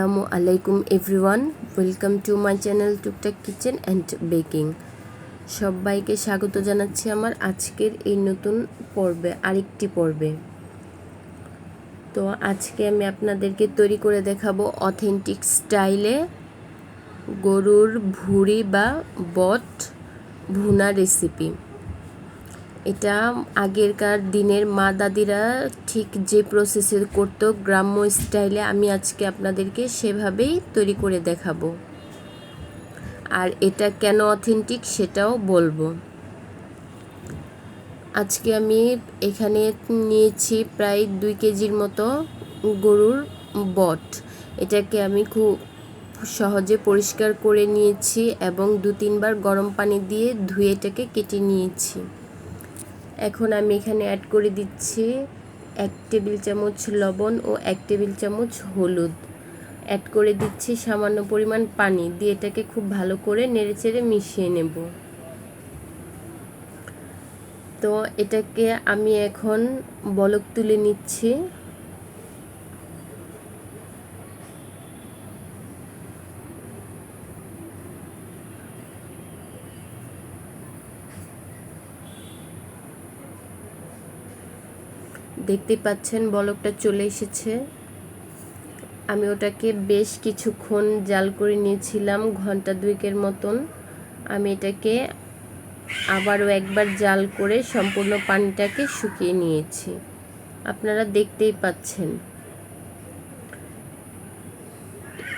আসসালামু আলাইকুম everyone, welcome to my channel টুকটাক কিচেন অ্যান্ড বেকিং। সবাইকে স্বাগত জানাচ্ছি আমার আজকের এই নতুন আরেকটি পর্বে। তো আজকে আমি আপনাদেরকে তৈরি করে দেখাবো অথেন্টিক স্টাইলে গরুর ভুঁড়ি বা বট ভুনা রেসিপি। এটা আগেরকার দিনের মা দাদিরা ঠিক যে প্রসেসে করতো গ্রাম্য স্টাইলে, আমি আজকে আপনাদেরকে সেভাবেই তৈরি করে দেখাবো। আর এটা কেন অথেন্টিক সেটাও বলবো। আজকে আমি এখানে নিয়েছি প্রায় 2 কেজির মতো গরুর বট। এটাকে আমি খুব সহজে পরিষ্কার করে নিয়েছি এবং 2-3 বার গরম পানি দিয়ে ধুয়ে এটাকে কেটে নিয়েছি। এখন আমি এখানে অ্যাড করে দিচ্ছি 1 টেবিল চামচ লবণ ও 1 টেবিল চামচ হলুদ। অ্যাড করে দিচ্ছি সামান্য পরিমাণ পানি দিয়ে এটাকে খুব ভালো করে নেড়েচেড়ে মিশিয়ে নেব। তো এটাকে আমি এখন বলক তুলে নিচ্ছি। দেখতে পাচ্ছেন বলকটা চলে এসেছে। আমি ওটাকে বেশ কিছুক্ষণ জাল করে নিয়েছিলাম, ঘন্টা 2 মতন। আমি এটাকে আবারও একবার জাল করে সম্পূর্ণ পানিটাকে শুকিয়ে নিয়েছি, আপনারা দেখতেই পাচ্ছেন।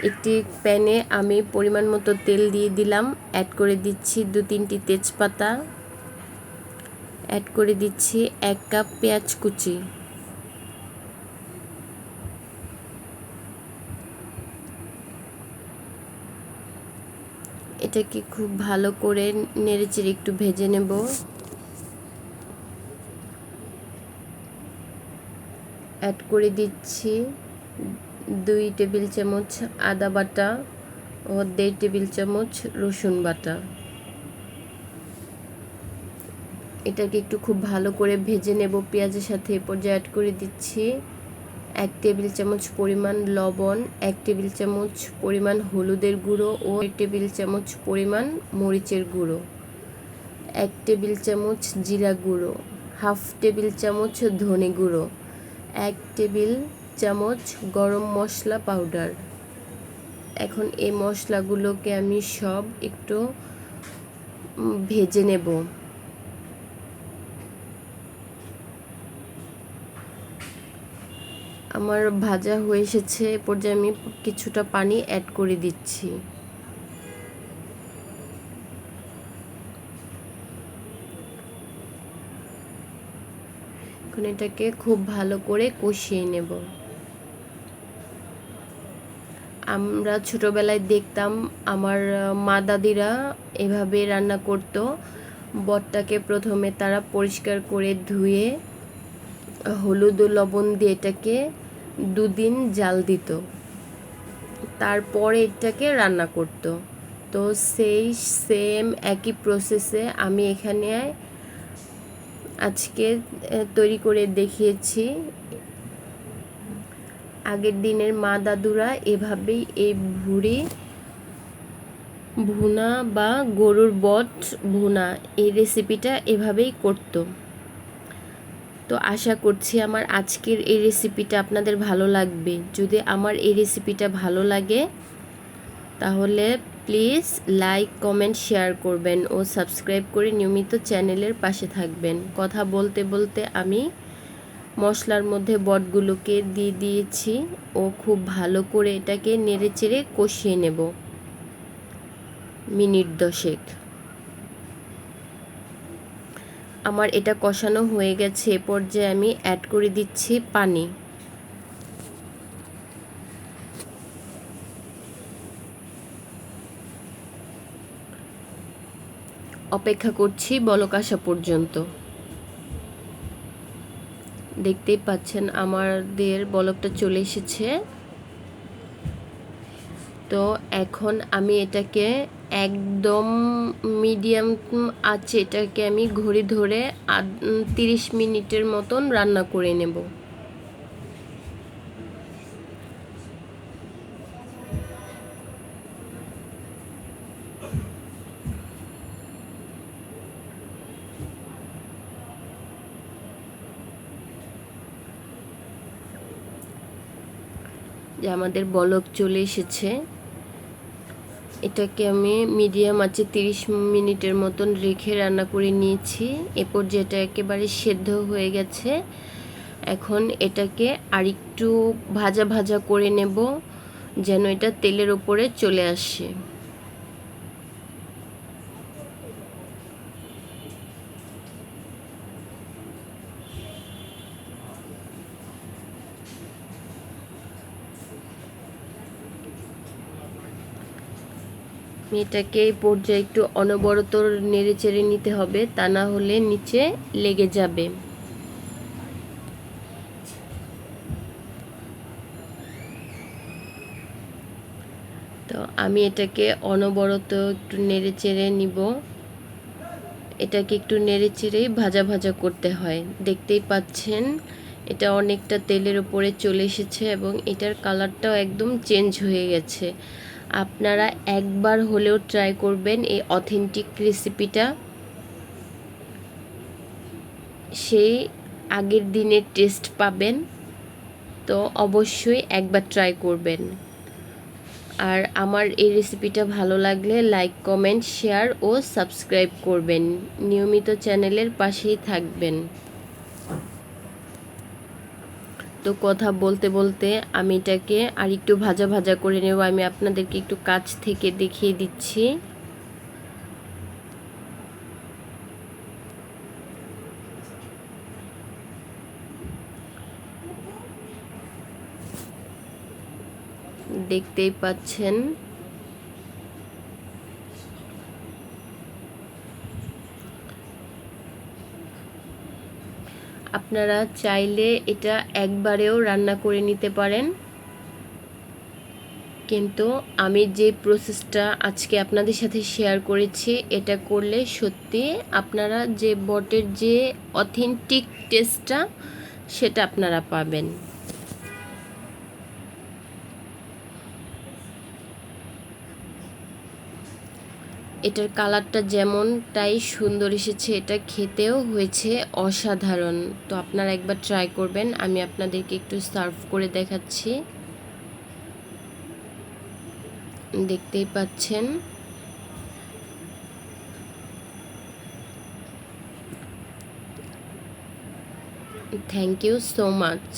একটি প্যানে আমি পরিমাণ মতো তেল দিয়ে দিলাম, অ্যাড করে দিচ্ছি 2-3টি তেজপাতা, অ্যাড করে দিচ্ছি 1 কাপ পেঁয়াজ কুচি, এটাকে খুব ভালো করে নেড়েচেড়ে একটু ভেজে নেব। অ্যাড করে দিচ্ছি 2 টেবিল চামচ আদা বাটা ও 1.5 টেবিল চামচ রসুন বাটা। এটাকে একটু খুব ভালো করে ভেজে নেব পেঁয়াজের সাথে। এ পর্যায়ে অ্যাড করে দিচ্ছি 1 টেবিল চামচ পরিমাণ লবণ, 1 টেবিল চামচ পরিমাণ হলুদের গুঁড়ো ও 1 টেবিল চামচ পরিমাণ মরিচের গুঁড়ো, 1 টেবিল চামচ জিরা গুঁড়ো, হাফ টেবিল চামচ ধনে গুঁড়ো, 1 টেবিল চামচ গরম মশলা পাউডার। এখন এই মশলাগুলোকে আমি সব একটু ভেজে নেব। আমার ভাজা হয়ে এসেছে, এ পর্যায়ে আমি কিছুটা পানি অ্যাড করে দিচ্ছি। এখন এটাকে খুব ভালো করে কষিয়ে নেব। আমরা ছোটবেলায় দেখতাম আমার মা দাদিরা এভাবে রান্না করতো। বটটাকে প্রথমে তারা পরিষ্কার করে ধুয়ে হলুদ ও লবণ দিয়ে এটাকে 2 দিন জাল দিত, তারপরে এটাকে রান্না করত। তো সেই সেম একই প্রসেসে আমি এখানে আজকে তৈরি করে দেখিয়েছি। আগের দিনের মা দাদুরা এভাবেই এই ভুঁড়ি ভুনা বা গরুর বট ভুনা এই রেসিপিটা এভাবেই করত। তো আশা করছি আমার আজকের এই রেসিপিটা আপনাদের ভালো লাগবে। যদি আমার এই রেসিপিটা ভালো লাগে তাহলে প্লিজ লাইক, কমেন্ট, শেয়ার করবেন ও সাবস্ক্রাইব করে নিয়মিত চ্যানেলের পাশে থাকবেন। কথা বলতে বলতে আমি মশলার মধ্যে বটগুলোকে দিয়ে দিয়েছি ও খুব ভালো করে এটাকে নেড়েচেড়ে কষিয়ে নেব মিনিট 10। আমার এটা কষানো হয়ে গেছে। এ পর্যায়ে আমি অ্যাড করে দিচ্ছি পানি। অপেক্ষা করছি বলক আসা পর্যন্ত। দেখতেই পাচ্ছেন আমাদের বলকটা চলে এসেছে। তো এখন আমি এটাকে একদম মিডিয়াম আঁচে এটাকে আমি ঘড়ি ধরে 30 মিনিটের মতন রান্না করে নেব। যে আমাদের বলক চলে এসেছে। এটাকে আমি মিডিয়াম আঁচে 30 মিনিটের মতন রেখে রান্না করে নিয়েছি। এরপর যেটা একেবারে সেদ্ধ হয়ে গেছে, এখন এটাকে আরেকটু ভাজা ভাজা করে নেব যেন এটা তেলের ওপরে চলে আসে। এটাকে এই পর্যায়ে একটু অনবরত নেড়ে চেড়ে নিতে হবে, তা না হলে নিচে লেগে যাবে। তো আমি এটাকে অনবরত একটু নেড়ে চেড়ে নিব। এটাকে একটু নেড়ে চেড়েই ভাজা ভাজা করতে হয়। দেখতেই পাচ্ছেন এটা অনেকটা তেলের উপরে চলে এসেছে এবং এটার কালারটাও একদম চেঞ্জ হয়ে গেছে। আপনারা একবার হলেও ট্রাই করবেন এই অথেন্টিক রেসিপিটা। সেই আগের দিনের টেস্ট পাবেন। তো অবশ্যই একবার ট্রাই করবেন। আর আমার এই রেসিপিটা ভালো লাগলে লাইক, কমেন্ট, শেয়ার ও সাবস্ক্রাইব করবেন। নিয়মিত চ্যানেলের পাশেই থাকবেন। তো কথা বলতে বলতে আমি এটাকে আরেকটু ভাজা ভাজা করে নেব। আমি আপনাদেরকে একটু কাছ থেকে দেখিয়ে দিচ্ছি। দেখতেই পাচ্ছেন আপনারা চাইলে এটা একবারেও রান্না করে নিতে পারেন, কিন্তু আমি যে প্রসেসটা আজকে আপনাদের সাথে শেয়ার করেছি এটা করলে সত্যি আপনারা যে বটের যে অথেন্টিক টেস্টটা সেটা আপনারা পাবেন। এটার কালারটা যেমনটাই সুন্দর এসেছে, এটা খেতেও হয়েছে অসাধারণ। তো আপনারা একবার ট্রাই করবেন। আমি আপনাদেরকে একটু সার্ভ করে দেখাচ্ছি। দেখতেই পাচ্ছেন। Thank you so much.